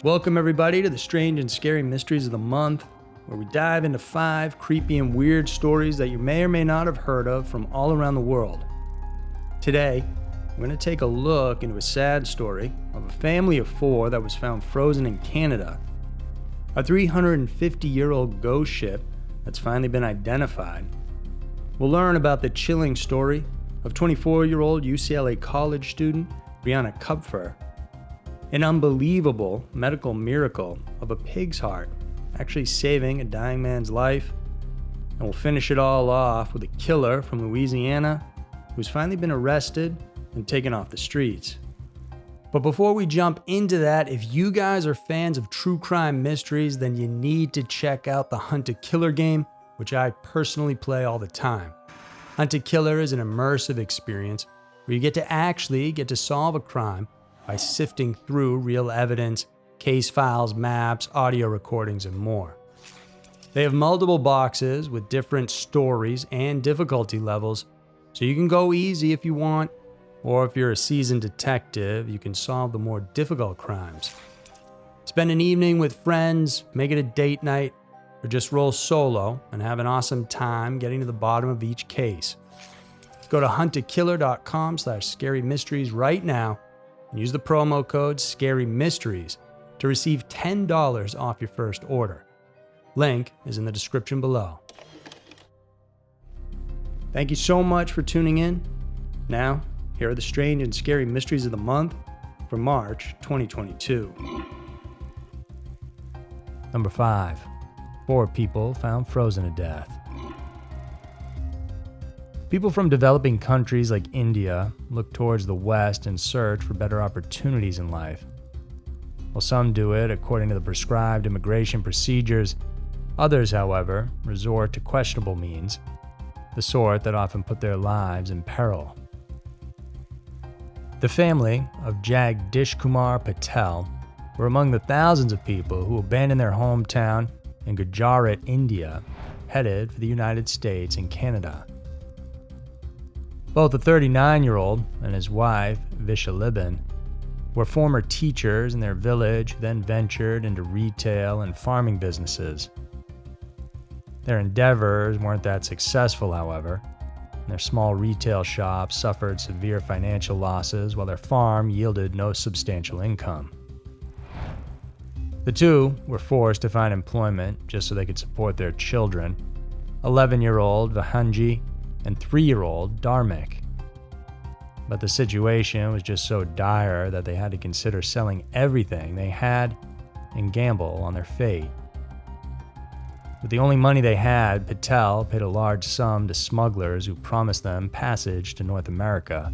Welcome everybody to the strange and scary mysteries of the month, where we dive into 5 creepy and weird stories that you may or may not have heard of from all around the world. Today, we're going to take a look into a sad story of a family of 4 that was found frozen in Canada. A 350-year-old ghost ship that's finally been identified. We'll learn about the chilling story of 24-year-old UCLA college student Brianna Kupfer. An unbelievable medical miracle of a pig's heart actually saving a dying man's life. And we'll finish it all off with a killer from Louisiana who's finally been arrested and taken off the streets. But before we jump into that, if you guys are fans of true crime mysteries, then you need to check out the Hunt a Killer game, which I personally play all the time. Hunt a Killer is an immersive experience where you get to solve a crime by sifting through real evidence, case files, maps, audio recordings, and more. They have multiple boxes with different stories and difficulty levels, so you can go easy if you want, or if you're a seasoned detective, you can solve the more difficult crimes. Spend an evening with friends, make it a date night, or just roll solo and have an awesome time getting to the bottom of each case. Go to huntakiller.com/scarymysteries right now and use the promo code SCARYMYSTERIES to receive $10 off your first order. Link is in the description below. Thank you so much for tuning in. Now, here are the strange and scary mysteries of the month for March 2022. Number 5. 4 people found frozen to death. People from developing countries like India look towards the West and search for better opportunities in life. While some do it according to the prescribed immigration procedures, others, however, resort to questionable means, the sort that often put their lives in peril. The family of Jagdishkumar Patel were among the thousands of people who abandoned their hometown in Gujarat, India, headed for the United States and Canada. Both the 39-year-old and his wife, Vishalibin, were former teachers in their village who then ventured into retail and farming businesses. Their endeavors weren't that successful, however, and their small retail shops suffered severe financial losses while their farm yielded no substantial income. The two were forced to find employment just so they could support their children, 11-year-old Vahanji and 3-year-old Dharmik. But the situation was just so dire that they had to consider selling everything they had and gamble on their fate. With the only money they had, Patel paid a large sum to smugglers who promised them passage to North America.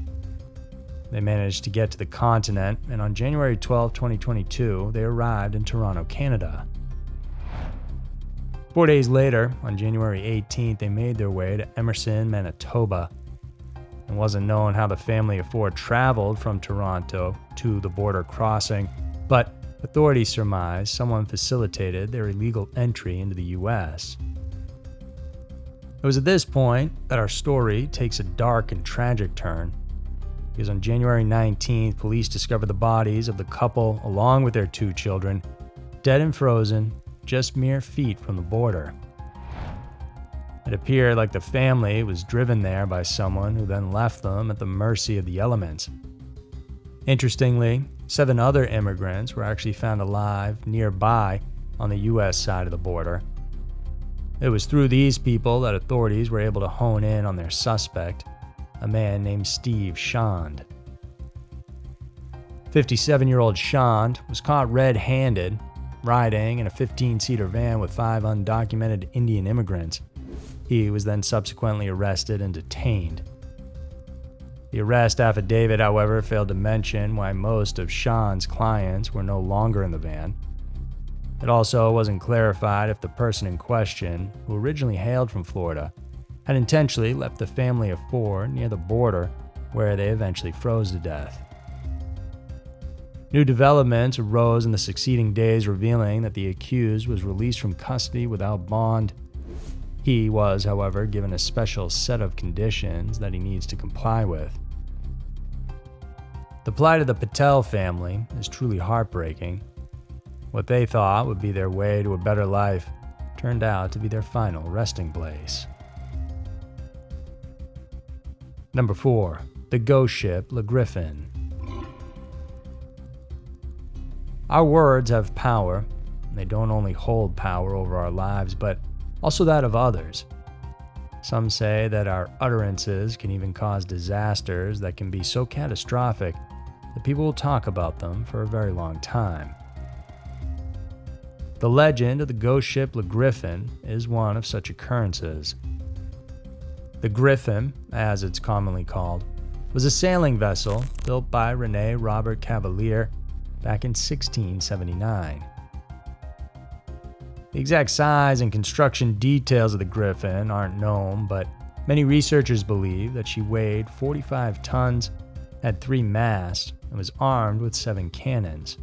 They managed to get to the continent, and on January 12, 2022, they arrived in Toronto, Canada. 4 days later, on January 18th, they made their way to Emerson, Manitoba. It wasn't known how the family of 4 traveled from Toronto to the border crossing, but authorities surmise someone facilitated their illegal entry into the U.S. It was at this point that our story takes a dark and tragic turn, because on January 19th, police discovered the bodies of the couple along with their 2 children, dead and frozen, just mere feet from the border. It appeared like the family was driven there by someone who then left them at the mercy of the elements. Interestingly, 7 other immigrants were actually found alive nearby on the U.S. side of the border. It was through these people that authorities were able to hone in on their suspect, a man named Steve Shand. 57-year-old Shand was caught red-handed riding in a 15-seater van with 5 undocumented Indian immigrants. He was then subsequently arrested and detained. The arrest affidavit, however, failed to mention why most of Shand's clients were no longer in the van. It also wasn't clarified if the person in question, who originally hailed from Florida, had intentionally left the family of 4 near the border where they eventually froze to death. New developments arose in the succeeding days, revealing that the accused was released from custody without bond. He was, however, given a special set of conditions that he needs to comply with. The plight of the Patel family is truly heartbreaking. What they thought would be their way to a better life turned out to be their final resting place. Number 4. The ghost ship Le Griffin. Our words have power. They don't only hold power over our lives, but also that of others. Some say that our utterances can even cause disasters that can be so catastrophic that people will talk about them for a very long time. The legend of the ghost ship Le Griffin is one of such occurrences. The Griffin, as it's commonly called, was a sailing vessel built by René Robert Cavalier back in 1679. The exact size and construction details of the Griffin aren't known, but many researchers believe that she weighed 45 tons, had 3 masts, and was armed with 7 cannons.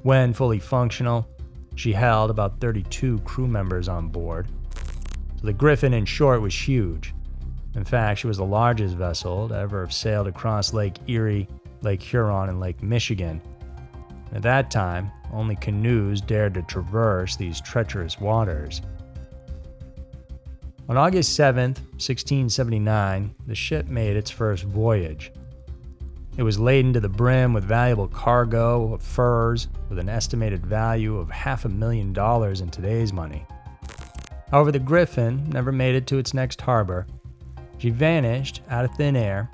When fully functional, she held about 32 crew members on board. So the Griffin, in short, was huge. In fact, she was the largest vessel to ever have sailed across Lake Erie, Lake Huron, and Lake Michigan. At that time, only canoes dared to traverse these treacherous waters. On August 7, 1679, the ship made its first voyage. It was laden to the brim with valuable cargo of furs with an estimated value of $500,000 in today's money. However, the Griffin never made it to its next harbor. She vanished out of thin air,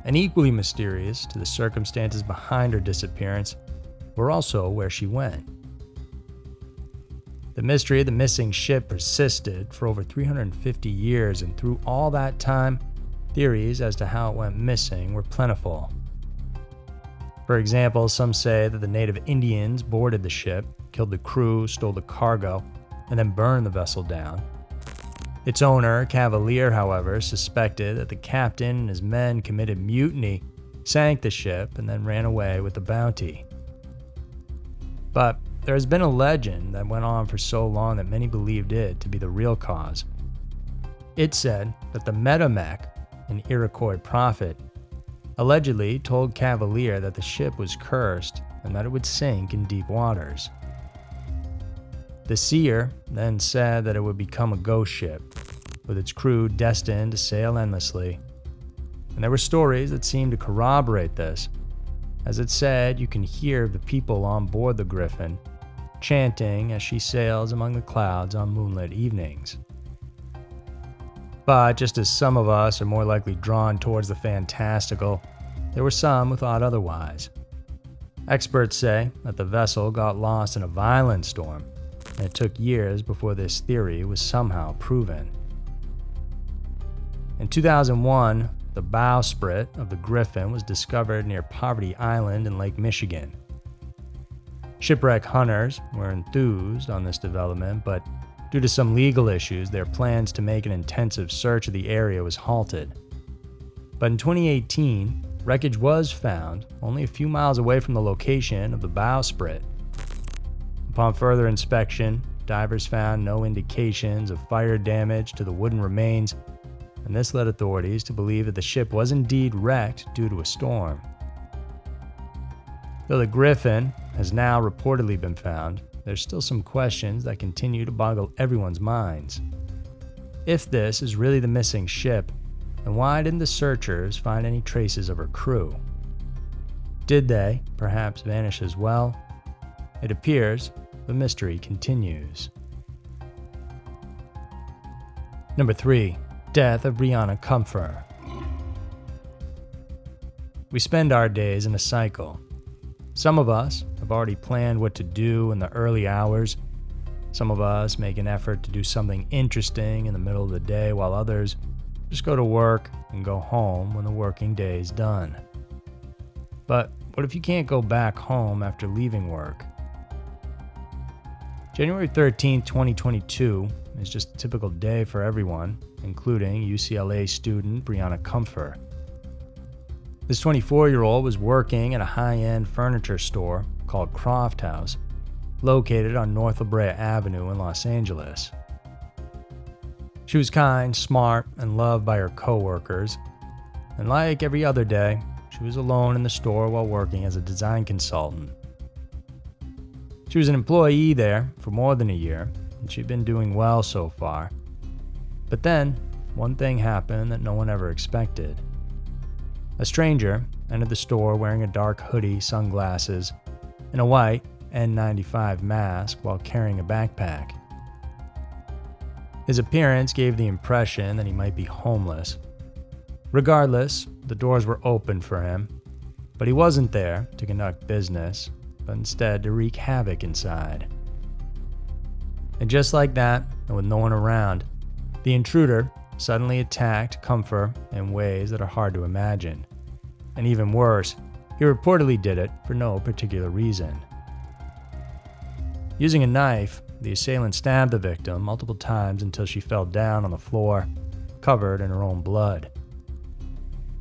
and equally mysterious to the circumstances behind her disappearance were also where she went. The mystery of the missing ship persisted for over 350 years, and through all that time, theories as to how it went missing were plentiful. For example, some say that the native Indians boarded the ship, killed the crew, stole the cargo, and then burned the vessel down. Its owner, Cavalier, however, suspected that the captain and his men committed mutiny, sank the ship, and then ran away with the bounty. But there has been a legend that went on for so long that many believed it to be the real cause. It said that the Metamec, an Iroquois prophet, allegedly told Cavalier that the ship was cursed and that it would sink in deep waters. The seer then said that it would become a ghost ship, with its crew destined to sail endlessly. And there were stories that seemed to corroborate this. As it said, you can hear the people on board the Griffin chanting as she sails among the clouds on moonlit evenings. But just as some of us are more likely drawn towards the fantastical, there were some who thought otherwise. Experts say that the vessel got lost in a violent storm, and it took years before this theory was somehow proven. In 2001, the bowsprit of the Griffin was discovered near Poverty Island in Lake Michigan. Shipwreck hunters were enthused on this development, but due to some legal issues, their plans to make an intensive search of the area was halted. But in 2018, wreckage was found only a few miles away from the location of the bowsprit. Upon further inspection, divers found no indications of fire damage to the wooden remains, and this led authorities to believe that the ship was indeed wrecked due to a storm. Though the Griffin has now reportedly been found, there's still some questions that continue to boggle everyone's minds. If this is really the missing ship, then why didn't the searchers find any traces of her crew? Did they perhaps vanish as well? It appears the mystery continues. Number 3. Death of Brianna Comfer. We spend our days in a cycle. Some of us have already planned what to do in the early hours. Some of us make an effort to do something interesting in the middle of the day, while others just go to work and go home when the working day is done. But what if you can't go back home after leaving work? January 13, 2022 is just a typical day for everyone, including UCLA student Brianna Comfer. This 24-year-old was working at a high-end furniture store called Croft House, located on North La Brea Avenue in Los Angeles. She was kind, smart, and loved by her coworkers, and like every other day, she was alone in the store while working as a design consultant. She was an employee there for more than a year, and she'd been doing well so far. But then, one thing happened that no one ever expected. A stranger entered the store wearing a dark hoodie, sunglasses, and a white N95 mask while carrying a backpack. His appearance gave the impression that he might be homeless. Regardless, the doors were open for him, but he wasn't there to conduct business, but instead to wreak havoc inside. And just like that, and with no one around, the intruder suddenly attacked Comfort in ways that are hard to imagine. And even worse, he reportedly did it for no particular reason. Using a knife, the assailant stabbed the victim multiple times until she fell down on the floor, covered in her own blood.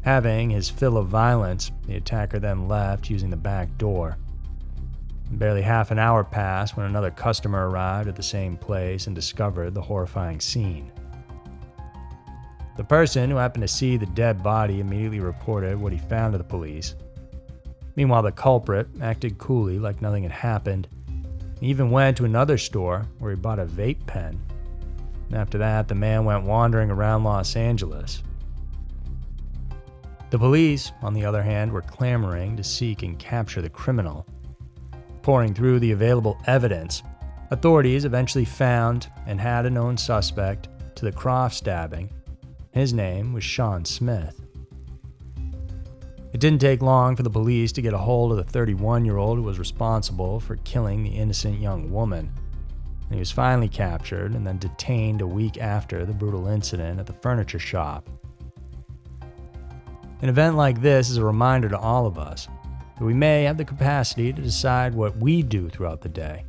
Having his fill of violence, the attacker then left using the back door. Barely half an hour passed when another customer arrived at the same place and discovered the horrifying scene. The person who happened to see the dead body immediately reported what he found to the police. Meanwhile, the culprit acted coolly like nothing had happened. He even went to another store where he bought a vape pen. And after that, the man went wandering around Los Angeles. The police, on the other hand, were clamoring to seek and capture the criminal. Pouring through the available evidence, authorities eventually found and had a known suspect to the Croft stabbing. His name was Sean Smith. It didn't take long for the police to get a hold of the 31-year-old who was responsible for killing the innocent young woman. And he was finally captured and then detained a week after the brutal incident at the furniture shop. An event like this is a reminder to all of us that we may have the capacity to decide what we do throughout the day,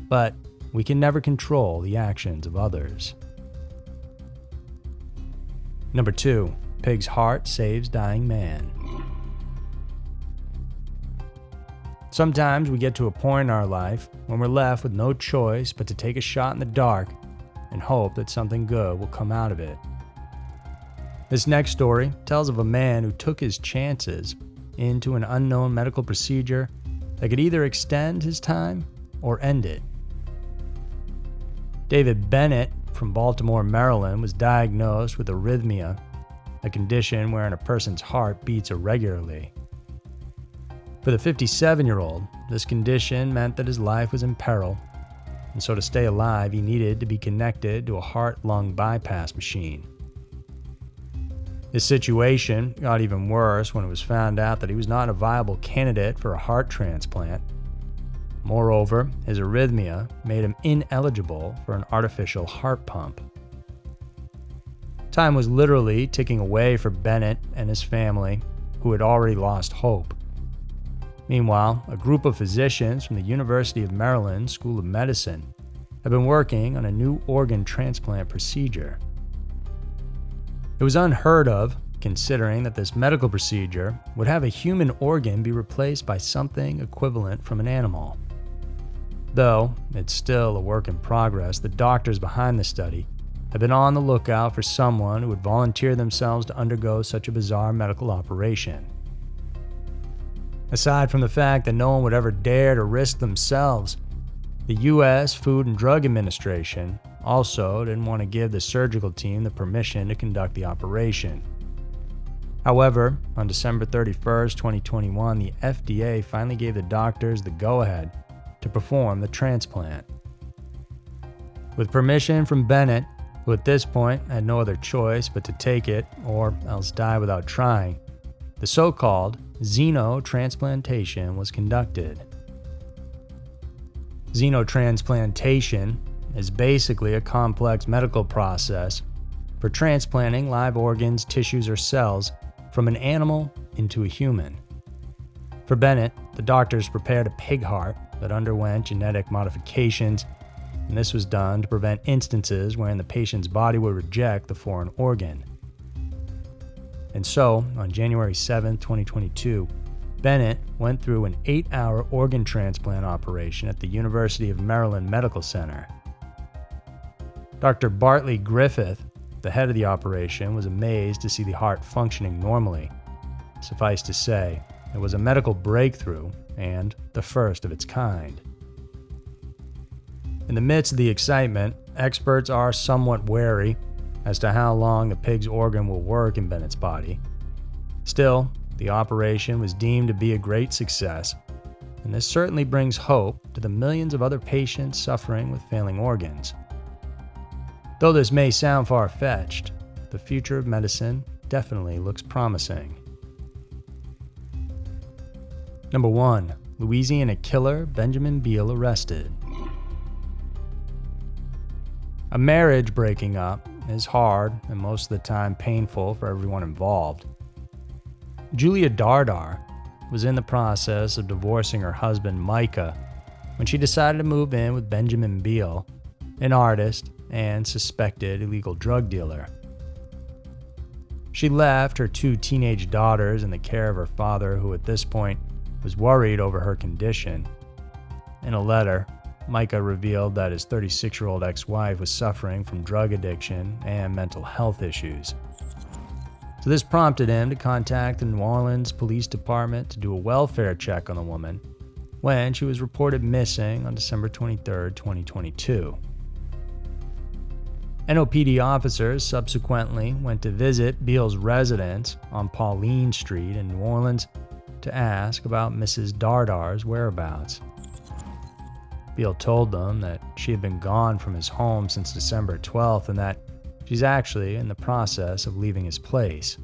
but we can never control the actions of others. Number 2, pig's heart saves dying man. Sometimes we get to a point in our life when we're left with no choice but to take a shot in the dark and hope that something good will come out of it. This next story tells of a man who took his chances into an unknown medical procedure that could either extend his time or end it. David Bennett from Baltimore, Maryland, was diagnosed with arrhythmia, a condition wherein a person's heart beats irregularly. For the 57-year-old, this condition meant that his life was in peril, and so to stay alive, he needed to be connected to a heart-lung bypass machine. His situation got even worse when it was found out that he was not a viable candidate for a heart transplant. Moreover, his arrhythmia made him ineligible for an artificial heart pump. Time was literally ticking away for Bennett and his family, who had already lost hope. Meanwhile, a group of physicians from the University of Maryland School of Medicine had been working on a new organ transplant procedure. It was unheard of, considering that this medical procedure would have a human organ be replaced by something equivalent from an animal. Though it's still a work in progress, the doctors behind the study have been on the lookout for someone who would volunteer themselves to undergo such a bizarre medical operation. Aside from the fact that no one would ever dare to risk themselves, the U.S. Food and Drug Administration also didn't want to give the surgical team the permission to conduct the operation. However, on December 31st, 2021, the FDA finally gave the doctors the go-ahead to perform the transplant. With permission from Bennett, who at this point had no other choice but to take it or else die without trying, the so-called Xenotransplantation was conducted. Xenotransplantation is basically a complex medical process for transplanting live organs, tissues, or cells from an animal into a human. For Bennett, the doctors prepared a pig heart that underwent genetic modifications, and this was done to prevent instances wherein the patient's body would reject the foreign organ. And so, on January 7, 2022, Bennett went through an 8-hour organ transplant operation at the University of Maryland Medical Center. Dr. Bartley Griffin, the head of the operation, was amazed to see the heart functioning normally. Suffice to say, it was a medical breakthrough and the first of its kind. In the midst of the excitement, experts are somewhat wary as to how long the pig's organ will work in Bennett's body. Still, the operation was deemed to be a great success, and this certainly brings hope to the millions of other patients suffering with failing organs. Though this may sound far-fetched, the future of medicine definitely looks promising. Number 1. Louisiana killer Benjamin Beal arrested. A marriage breaking up is hard and most of the time painful for everyone involved. Julia Dardar was in the process of divorcing her husband Micah when she decided to move in with Benjamin Beal, an artist and suspected illegal drug dealer. She left her 2 teenage daughters in the care of her father, who at this point was worried over her condition. In a letter, Micah revealed that his 36-year-old ex-wife was suffering from drug addiction and mental health issues. So this prompted him to contact the New Orleans Police Department to do a welfare check on the woman when she was reported missing on December 23, 2022. NOPD officers subsequently went to visit Beal's residence on Pauline Street in New Orleans to ask about Mrs. Dardar's whereabouts. Beal told them that she had been gone from his home since December 12th and that she's actually in the process of leaving his place.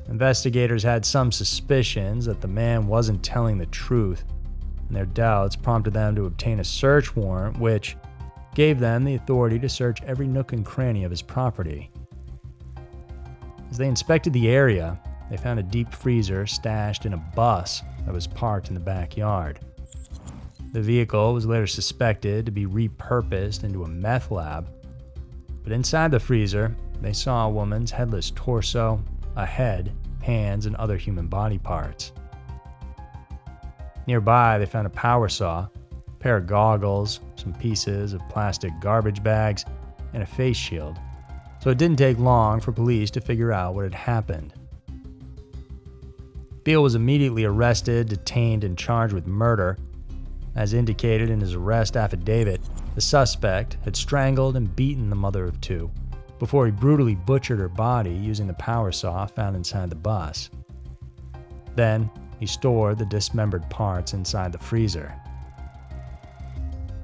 Investigators had some suspicions that the man wasn't telling the truth, and their doubts prompted them to obtain a search warrant, which gave them the authority to search every nook and cranny of his property. As they inspected the area, they found a deep freezer stashed in a bus that was parked in the backyard. The vehicle was later suspected to be repurposed into a meth lab, but inside the freezer, they saw a woman's headless torso, a head, hands, and other human body parts. Nearby, they found a power saw, a pair of goggles, some pieces of plastic garbage bags, and a face shield, so it didn't take long for police to figure out what had happened. Beal was immediately arrested, detained, and charged with murder. As indicated in his arrest affidavit, the suspect had strangled and beaten the mother of 2 before he brutally butchered her body using the power saw found inside the bus. Then, he stored the dismembered parts inside the freezer.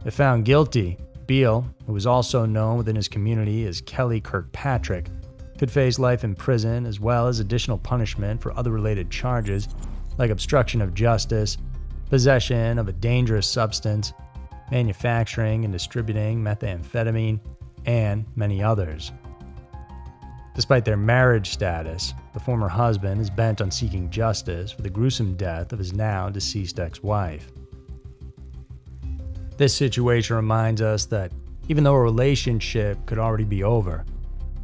If found guilty, Beal, who was also known within his community as Kelly Kirkpatrick, could face life in prison as well as additional punishment for other related charges like obstruction of justice, possession of a dangerous substance, manufacturing and distributing methamphetamine, and many others. Despite their marriage status, the former husband is bent on seeking justice for the gruesome death of his now deceased ex-wife. This situation reminds us that even though a relationship could already be over,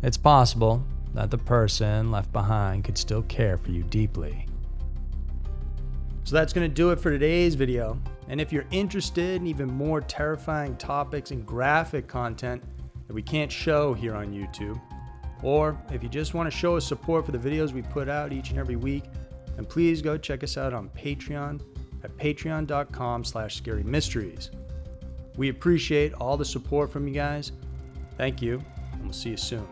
it's possible that the person left behind could still care for you deeply. So that's going to do it for today's video. And if you're interested in even more terrifying topics and graphic content that we can't show here on YouTube, or if you just want to show us support for the videos we put out each and every week, then please go check us out on Patreon at patreon.com/ScaryMysteries. We appreciate all the support from you guys. Thank you, and we'll see you soon.